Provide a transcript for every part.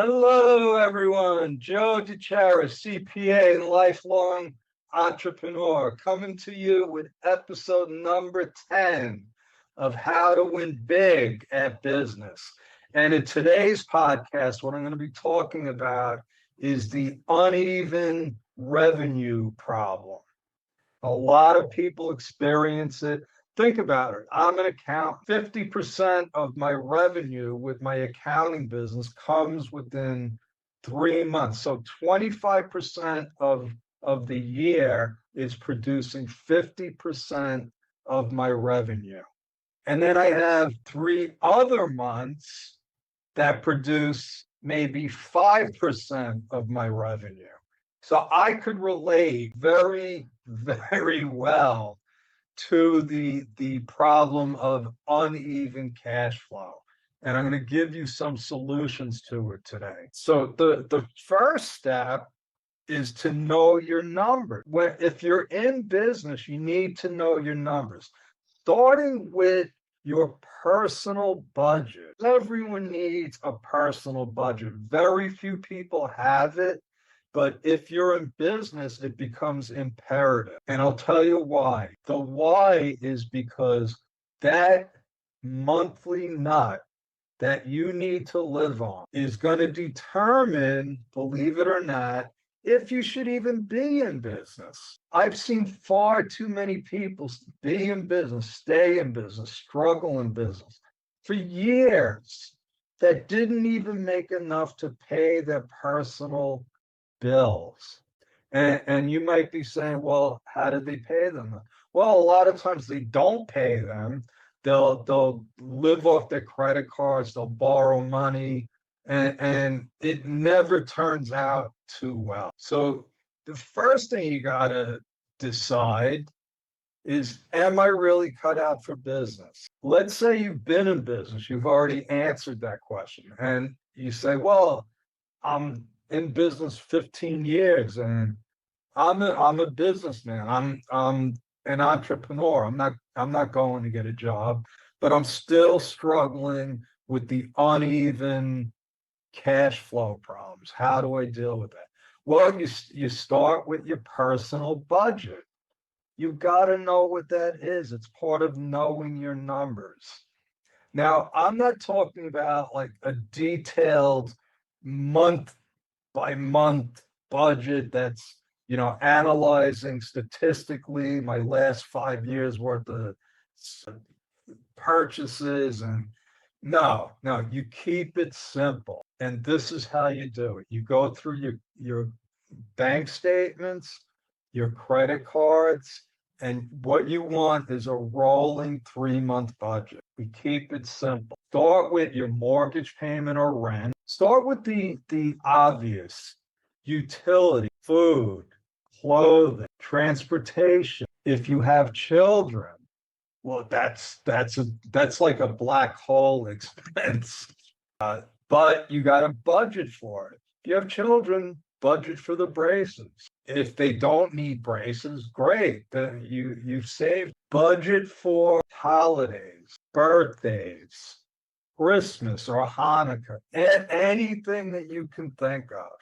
Hello, everyone. Joe DiChiara, CPA and lifelong entrepreneur, coming to you with episode number 10 of How to Win Big at Business. And in today's podcast, what I'm going to be talking about is the uneven revenue problem. A lot of people experience it. Think about it. I'm an accountant. 50% of my revenue with my accounting business comes within 3 months. So 25% of the year is producing 50% of my revenue. And then I have 3 other months that produce maybe 5% of my revenue. So I could relate very well to the problem of uneven cash flow. And I'm going to give you some solutions to it today. So the first step is to know your numbers. If you're in business, you need to know your numbers. Starting with your personal budget. Everyone needs a personal budget. Very few people have it, but if you're in business, it becomes imperative. And I'll tell you why. The why is because that monthly nut that you need to live on is going to determine, believe it or not, if you should even be in business. I've seen far too many people be in business, stay in business, struggle in business for years that didn't even make enough to pay their personal bills. And you might be saying, well, how did they pay them? Well, a lot of times they don't pay them. They'll live off their credit cards, they'll borrow money, and it never turns out too well. So the first thing you gotta decide is, am I really cut out for business? Let's say you've been in business, you've already answered that question, and you say, well, I'm in business 15 years and I'm a businessman. I'm an entrepreneur. I'm not going to get a job, but I'm still struggling with the uneven cash flow problems. How do I deal with that? Well, you start with your personal budget. You've got to know what that is. It's part of knowing your numbers. Now, I'm not talking about like a detailed month by month budget that's, analyzing statistically my last 5 years worth of purchases. And no, you keep it simple. And this is how you do it. You go through your bank statements, your credit cards, and what you want is a rolling 3 month budget. We keep it simple. Start with your mortgage payment or rent. Start with the obvious: utility, food, clothing, transportation. If you have children, well, that's like a black hole expense. But you got to budget for it. If you have children, budget for the braces. If they don't need braces, great. Then you've saved. Budget for holidays, birthdays, Christmas or Hanukkah, anything that you can think of.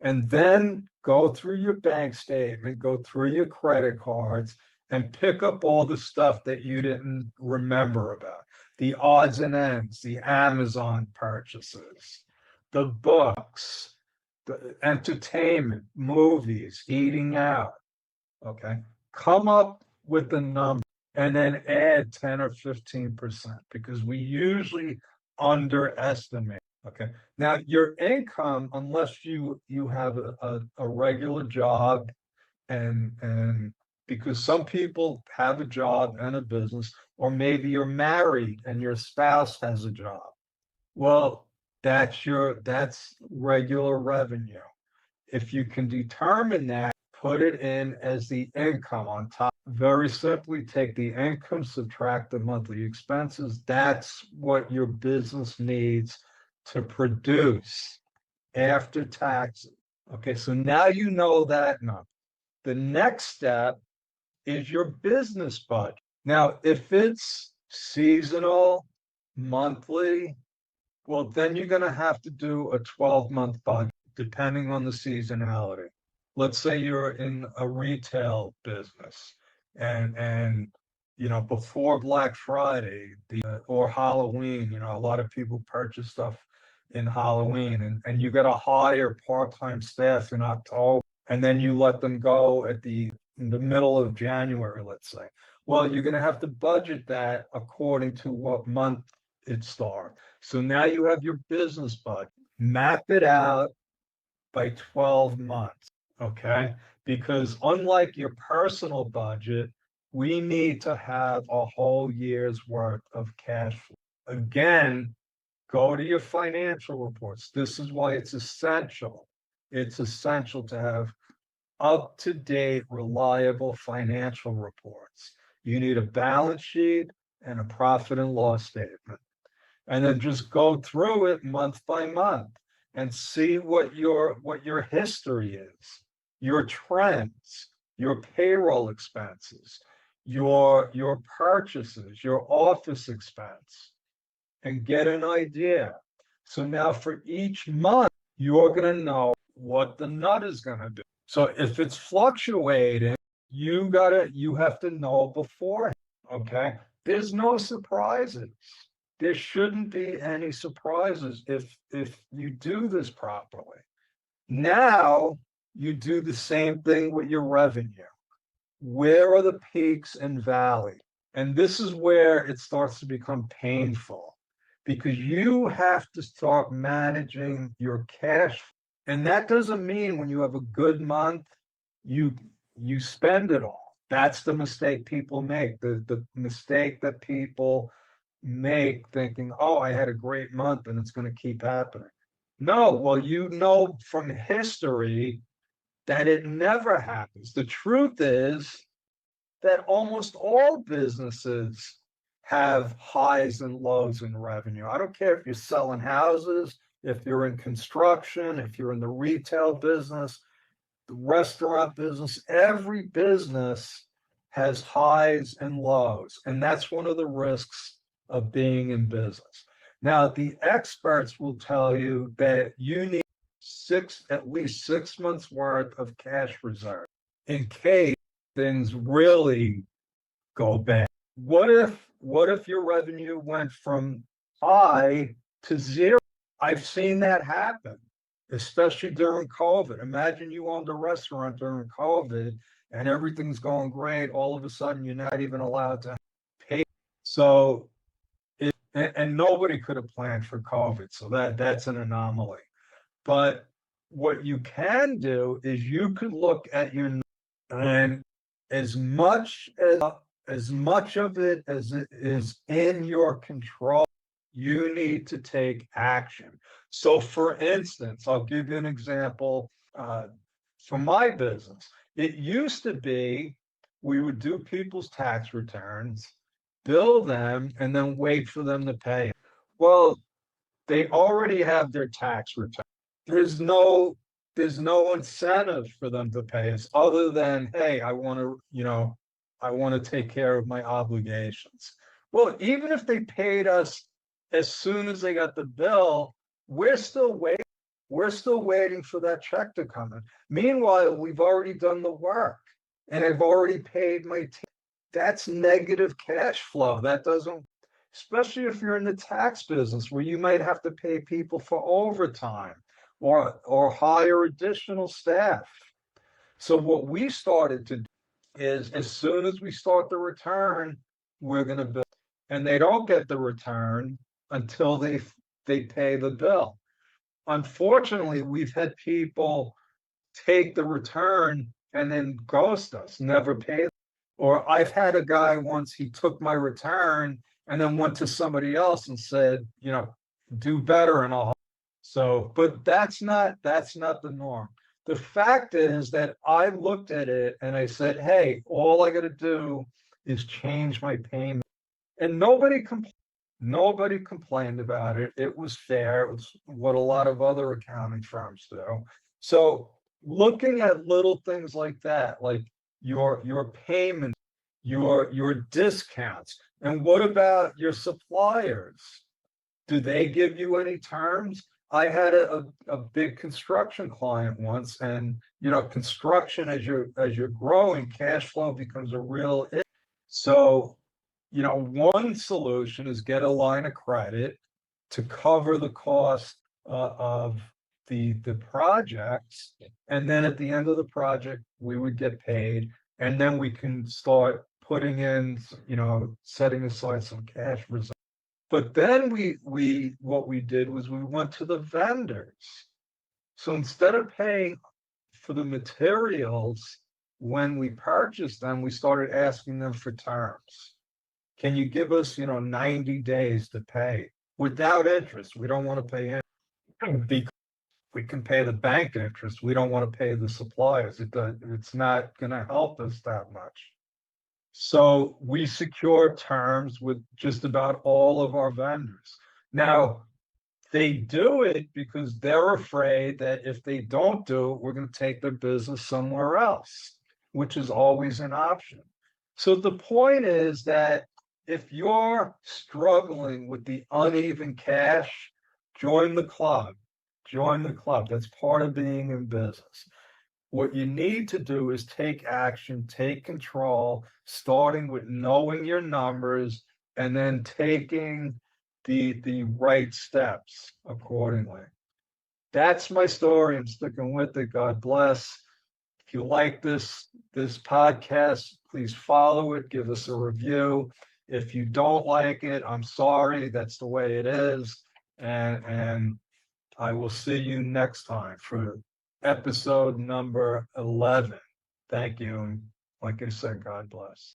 And then go through your bank statement, go through your credit cards, and pick up all the stuff that you didn't remember about: the odds and ends, the Amazon purchases, the books, the entertainment, movies, eating out. Okay. Come up with the number and then add 10 or 15% because we usually underestimate. Okay. Now your income, unless you have a regular job, and because some people have a job and a business, or maybe you're married and your spouse has a job. Well, that's regular revenue. If you can determine that, put it in as the income on top. Very simply, take the income, subtract the monthly expenses. That's what your business needs to produce after taxes. Okay, so now you know that number. The next step is your business budget. Now, if it's seasonal, monthly, Well, then you're going to have to do a 12-month budget, depending on the seasonality. Let's say you're in a retail business and before Black Friday, or Halloween, a lot of people purchase stuff in Halloween, and you got to hire part-time staff in October, and then you let them go in the middle of January, let's say. Well, you're going to have to budget that according to what month it starts. So now you have your business budget. Map it out by 12 months, okay? Because unlike your personal budget, we need to have a whole year's worth of cash flow. Again, go to your financial reports. This is why it's essential. It's essential to have up-to-date, reliable financial reports. You need a balance sheet and a profit and loss statement, and then just go through it month by month and see what your history is, your trends, your payroll expenses, your purchases, your office expense, and get an idea. So now for each month, you're going to know what the nut is going to be. So if it's fluctuating, you have to know beforehand. Okay. There's no surprises. There shouldn't be any surprises if you do this properly. Now you do the same thing with your revenue. Where are the peaks and valleys? And this is where it starts to become painful because you have to start managing your cash. And that doesn't mean when you have a good month, you you spend it all. That's the mistake people make. The mistake that people make thinking, oh, I had a great month and it's going to keep happening. No, well, you know from history that it never happens. The truth is that almost all businesses have highs and lows in revenue. I don't care if you're selling houses, if you're in construction, if you're in the retail business, the restaurant business, every business has highs and lows. And that's one of the risks of being in business. Now, the experts will tell you that you need at least 6 months worth of cash reserve in case things really go bad. What if your revenue went from high to zero? I've seen that happen, especially during COVID. Imagine you owned a restaurant during COVID and everything's going great. All of a sudden, you're not even allowed to pay. So, and nobody could have planned for COVID. So that's an anomaly. But what you can do is you could look at your and as much of it as it is in your control, you need to take action. So, for instance, I'll give you an example for my business. It used to be we would do people's tax returns, bill them, and then wait for them to pay. Well, they already have their tax return. There's no there's no incentive for them to pay us other than, hey, I want to take care of my obligations. Well, even if they paid us as soon as they got the bill, we're still waiting. We're still waiting for that check to come in. Meanwhile, we've already done the work and I've already paid my team. That's negative cash flow. That doesn't, especially if you're in the tax business where you might have to pay people for overtime or hire additional staff. So what we started to do is as soon as we start the return, we're going to bill, and they don't get the return until they pay the bill. Unfortunately, we've had people take the return and then ghost us, never pay. Or I've had a guy once, he took my return and then went to somebody else and said, do better and all. So, but that's not the norm. The fact is that I looked at it and I said, hey, all I got to do is change my payment. And nobody complained about it. It was fair. It was what a lot of other accounting firms do. So looking at little things like that, like your payments, your discounts, and what about your suppliers? Do they give you any terms? I had a big construction client once, and construction, as you're growing, cash flow becomes a real issue. So, one solution is get a line of credit to cover the cost of the projects, and then at the end of the project, we would get paid, and then we can start putting in, setting aside some cash reserves. But then what we did was we went to the vendors. So instead of paying for the materials when we purchased them, we started asking them for terms. Can you give us, 90 days to pay without interest? We don't want to pay interest because we can pay the bank interest. We don't want to pay the suppliers. It's not going to help us that much. So we secure terms with just about all of our vendors. Now, they do it because they're afraid that if they don't do it, we're going to take their business somewhere else, which is always an option. So the point is that if you're struggling with the uneven cash, join the club. Join the club. That's part of being in business. What you need to do is take action, take control, starting with knowing your numbers and then taking the right steps accordingly. That's my story. I'm sticking with it. God bless. If you like this podcast, please follow it, give us a review. If you don't like it, I'm sorry. That's the way it is. And I will see you next time for episode number 11. Thank you. And like I said, God bless.